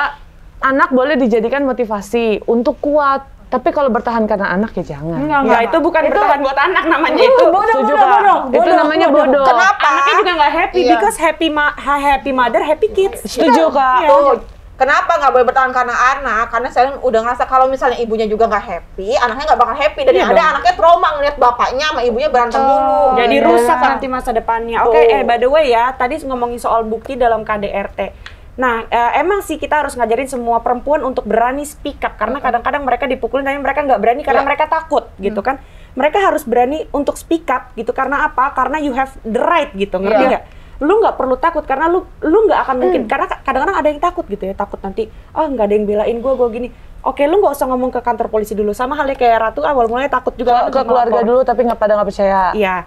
anak boleh dijadikan motivasi untuk kuat. Tapi kalau bertahan karena anak ya jangan. Enggak, itu bukan bertahan buat anak namanya itu. Setuju, Kak? Itu namanya bodoh. Kenapa? Anaknya juga nggak happy, Iya. because happy mother, happy kids. Setuju, Kak? Tuh, kenapa nggak boleh bertahan karena anak? Karena saya udah ngerasa kalau misalnya ibunya juga nggak happy, anaknya nggak bakal happy. Dan yang ada anaknya trauma ngeliat bapaknya sama ibunya berantem dulu. Jadi rusak nanti masa depannya. Oke, by the way ya, tadi ngomongin soal bukti dalam KDRT. Nah, emang sih kita harus ngajarin semua perempuan untuk berani speak up. Karena kadang-kadang mereka dipukulin, tapi mereka nggak berani karena mereka takut, gitu kan. Mereka harus berani untuk speak up, gitu. Karena apa? Karena you have the right, gitu. Ngerti nggak? Lu nggak perlu takut, karena lu nggak akan mungkin. Karena kadang-kadang ada yang takut, gitu ya. Takut nanti, nggak ada yang belain gue gini. Oke, lu nggak usah ngomong ke kantor polisi dulu. Sama halnya kayak Ratu, awal mulanya takut juga. Ke keluarga dulu, tapi nggak percaya. Iya,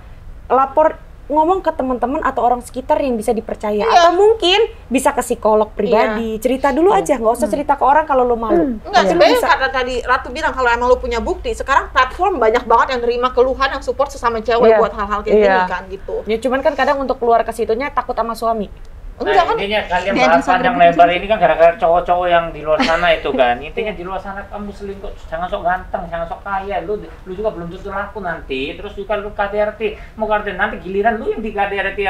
lapor, ngomong ke teman-teman atau orang sekitar yang bisa dipercaya, atau mungkin bisa ke psikolog pribadi, cerita dulu aja, nggak usah cerita ke orang kalau lo malu. Enggak, sebenarnya kata tadi Ratu bilang kalau emang lu punya bukti, sekarang platform banyak banget yang nerima keluhan, yang support sesama cewek buat hal-hal kayak gini kan gitu. Ya cuman kan kadang untuk keluar ke situnya takut sama suami. Enggak kan? Intinya kalian bahas panjang lebar ini kan gara-gara cowok-cowok yang di luar sana itu kan. Intinya di luar sana kamu selingkuh, jangan sok ganteng, jangan sok kaya. Lu juga belum tentu laku nanti. Terus juga lu KDRT, mau KDRT nanti giliran lu yang di KDRT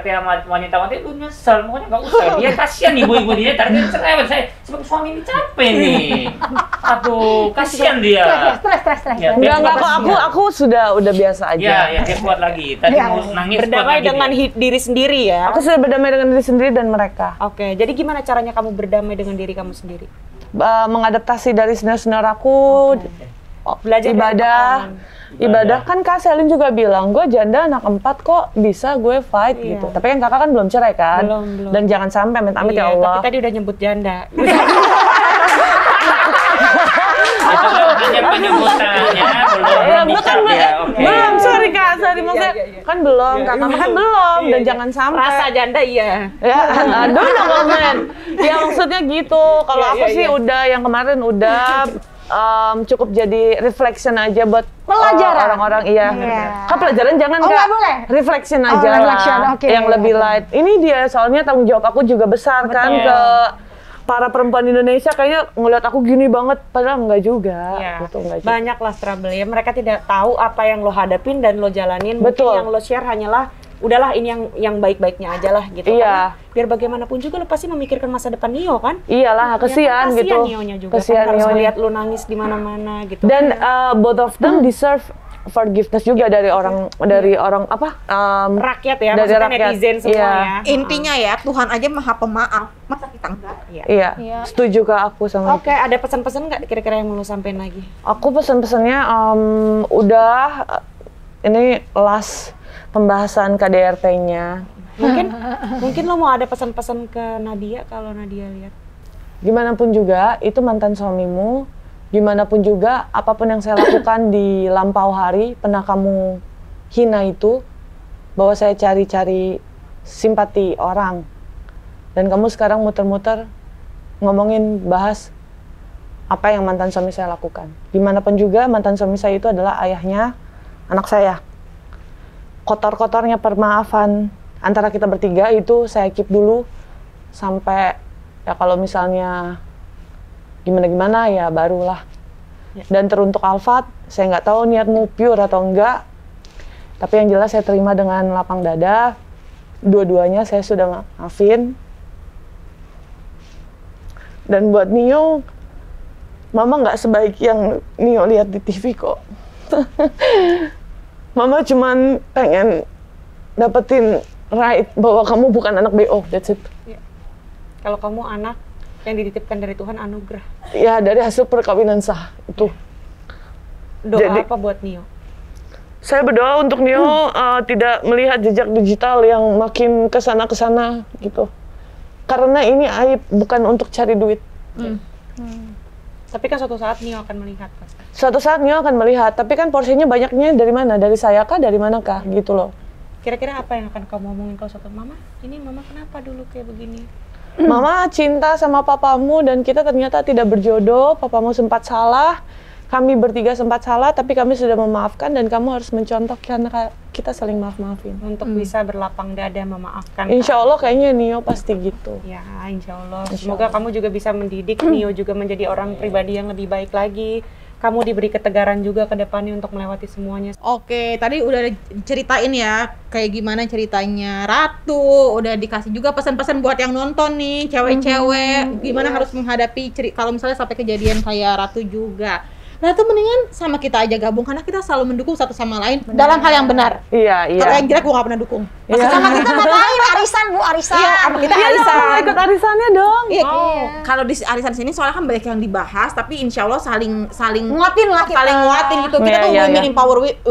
sama wanita-wanita lu nyesel, pokoknya nggak usah. Dia kasihan ibu-ibu dia, tadi cerewet. Saya sebagai suami ini capek nih. Aduh, kasihan dia. Stres. Ya, Enggak kok, aku sudah biasa aja. Ya, dia kuat lagi. Tadi mau nangis kuat Berdamai lagi dengan dia. diri sendiri ya. Aku sudah berdamai dengan diri sendiri dan mereka. Oke, jadi gimana caranya kamu berdamai dengan diri kamu sendiri? Mengadaptasi dari senior-senior aku, Belajar dari ibadah kan Kak Selin juga bilang, gue janda anak 4 kok bisa gue fight gitu. Tapi kan kakak kan belum cerai kan? Belum. Dan jangan sampai amit-amit ya Allah. Tapi tadi udah nyebut janda. Itu hanya penyebutannya, belum dicap ya. Oke. Belum, sorry Kak, maksudnya kan belum, kakak kan belum, dan jangan sampai. Rasa janda iya. Ya, aduh no comment. Ya maksudnya gitu, kalau aku sih udah, yang kemarin udah cukup jadi reflection aja buat Pelajaran. orang-orang, iya. Kan pelajaran jangan Oh, Kak, nggak boleh? reflection aja lah, reflection, oke. yang lebih light. Ini dia, soalnya tanggung jawab aku juga besar kan ke para perempuan Indonesia, kayaknya ngeliat aku gini banget, padahal enggak juga. Gitu, enggak juga. Banyak lah struggle ya, mereka tidak tahu apa yang lo hadapin dan lo jalanin. Betul. Mungkin yang lo share hanyalah udahlah ini yang baik-baiknya aja lah gitu. Iya. Karena biar bagaimanapun juga lo pasti memikirkan masa depan Nio kan. Iyalah, kesian Kasihan gitu. Nionya juga Kesian kan, harus Nionya. lihat lo nangis di mana-mana gitu. Dan both of them deserve forgiveness juga dari orang apa? Rakyat ya, dari maksudnya rakyat. netizen semua Iya. ya. Intinya ya, Tuhan aja maha pemaaf. Masa kita enggak? Iya. Setuju Kak aku sama Oke, ada pesan-pesan nggak kira-kira yang mau lo sampein lagi? Aku pesan-pesannya udah ini last pembahasan KDRT-nya. Mungkin lo mau ada pesan-pesan ke Nadia kalau Nadia lihat. Gimana pun juga itu mantan suamimu, gimana pun juga apapun yang saya lakukan di lampau hari pernah kamu hina itu, bahwa saya cari-cari simpati orang. Dan kamu sekarang muter-muter ngomongin bahas apa yang mantan suami saya lakukan. Gimana pun juga mantan suami saya itu adalah ayahnya anak saya. Kotor-kotornya permaafan antara kita bertiga itu saya keep dulu sampai ya kalau misalnya gimana-gimana ya barulah. Dan teruntuk Alfat, saya nggak tahu niatmu pure atau enggak, tapi yang jelas saya terima dengan lapang dada. Dua-duanya saya sudah maafin. Dan buat Nio, Mama nggak sebaik yang Nio lihat di TV kok. Mama cuman pengen dapetin right bahwa kamu bukan anak BO, that's it. Ya. Kalau kamu anak yang dititipkan dari Tuhan, anugerah. Ya, dari hasil perkawinan sah itu. Doa Jadi, apa buat Nio? saya berdoa untuk Nio tidak melihat jejak digital yang makin kesana-kesana gitu. Karena ini aib, bukan untuk cari duit. Tapi kan suatu saat Nio akan melihat pasti. Suatu saat Nio akan melihat, tapi kan porsinya banyaknya dari mana? Dari saya kah? Dari mana kah? Gitu loh. Kira-kira apa yang akan kamu omongin kalau suatu Mama? Ini Mama kenapa dulu kayak begini? Mama cinta sama papamu dan kita ternyata tidak berjodoh. Papamu sempat salah, kami bertiga sempat salah, tapi kami sudah memaafkan dan kamu harus mencontoh karena kita saling maaf-maafin. Untuk bisa berlapang dada memaafkan. Insya Allah kayaknya Nio pasti gitu. Ya, insya Allah. Insya Semoga Allah. kamu juga bisa mendidik Nio juga menjadi orang pribadi yang lebih baik lagi. Kamu diberi ketegaran juga ke depannya untuk melewati semuanya. Oke, tadi udah ceritain ya kayak gimana ceritanya Ratu, udah dikasih juga pesan-pesan buat yang nonton nih, cewek-cewek, gimana harus menghadapi kalau misalnya sampai kejadian kayak Ratu juga. Ratu mendingan sama kita aja gabung karena kita selalu mendukung satu sama lain dalam hal yang benar. Iya, iya. Kalau yang jelek gua gak pernah dukung. Iya. Sama kita ngapain? Arisan, Bu, arisan. Iya, sama kita Iya arisan. dong, ikut arisannya dong. Iya, kalau di arisan sini soalnya kan banyak yang dibahas, tapi insya Allah saling Nguatin lah kita. saling nguatin gitu. Kita Iya, tuh iya, women iya.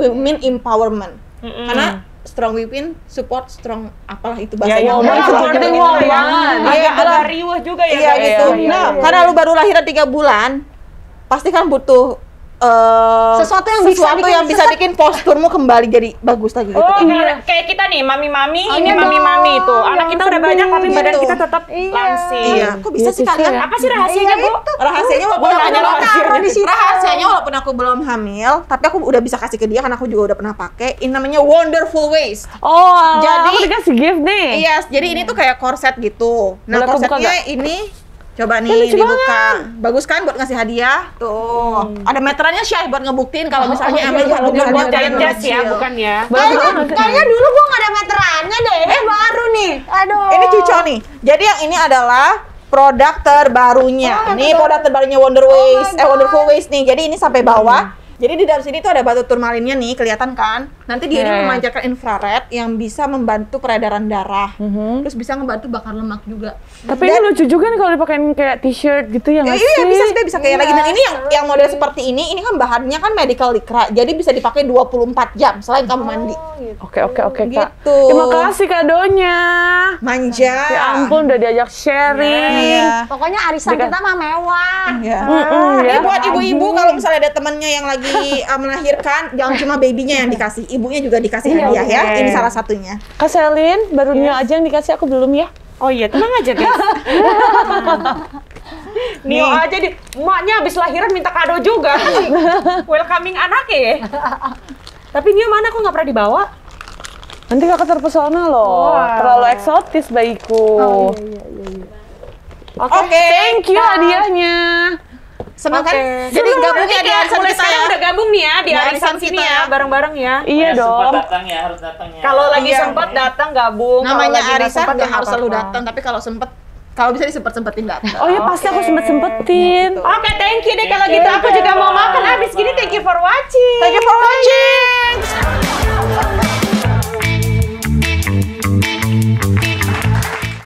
women empowerment. Karena strong women support strong apalah itu bahasanya. iya, Woman supporting woman. woman. Iya, Agak riuh juga ya. Iya Kak? gitu. iya, Nah, iya. karena lu baru lahiran 3 bulan, pasti kan butuh Sesuatu yang bisa bikin posturmu kembali jadi bagus lagi gitu. Oh, kayak kita nih, mami-mami, ini iya mami-mami dong, itu. Anak kita udah banyak tapi Gitu. badan kita tetap langsing. Iya, kok bisa Iya, sih Sisil kalian? ya. Apa sih rahasianya, Bu? Rahasianya walaupun Boleh aku nanya belum rahasianya di sini. Rahasianya walaupun aku belum hamil, tapi aku udah bisa kasih ke dia karena aku juga udah pernah pakai. Ini namanya Wonderful Waist. Oh, Jadi- aku dikasih gift nih. Iya, jadi ini tuh kayak korset gitu. Nah, Boleh aku buka korsetnya ini coba nih lucu dibuka. Bagus kan buat ngasih hadiah? Tuh. Ada meterannya Syah buat ngebuktiin kalau misalnya emang iya, bukan Bukan buat hadiah giant ya, kecil. bukan ya. Kayaknya dulu gua nggak ada meterannya deh. Baru nih. Aduh. Ini cucok nih. Jadi yang ini adalah produk terbarunya. Ini produk terbarunya Wonderful Waist nih. Jadi ini sampai bawah. Jadi di dalam sini tuh ada batu turmalinnya nih, kelihatan kan? Nanti dia ini Iya. memancarkan infrared yang bisa membantu peredaran darah. Terus bisa ngebantu bakar lemak juga. Tapi ini lucu juga nih kalau dipakein kayak t-shirt gitu ya nggak Iya, sih? bisa kayak lagi. Dan ini yang model seperti ini kan bahannya kan medical lycra. Jadi bisa dipakai 24 jam selain kamu mandi. Oke, Kak. Gitu. Terima kasih kadonya. Manja. Ya ampun, udah diajak sharing. Iya. Pokoknya arisan kita mah mewah. Ya. ya. Ini buat ibu-ibu kalau misalnya ada temannya yang lagi melahirkan, jangan cuma babynya yang dikasih, ibunya juga dikasih hadiah ya. Ini salah satunya. Kak Selin, baru Nio aja yang dikasih, aku belum ya. Oh iya, tenang aja guys. Nio aja di emaknya habis lahiran minta kado juga. Welcoming anaknya ya. Tapi Nio mana kok nggak pernah dibawa? Nanti kakak terpesona loh. Wow. Terlalu eksotis bayiku. Oke. Thank you hadiahnya. Senang kan? Oke. Jadi gabungnya di arisan mulai kita sekarang ya. udah gabung nih ya di Di arisan arisan sini kita ya, ya. bareng-bareng ya. Iya Sempat dong. datang ya, harus datang ya. Kalau lagi Iya. sempat datang gabung. Kalau Namanya lagi nggak arisan sempat, nggak ya harus selalu apa-apa. datang, tapi kalau sempet, kalau bisa disempet-sempetin datang. Oh ya pasti aku sempet-sempetin. Oke, thank you deh kalau gitu. Aku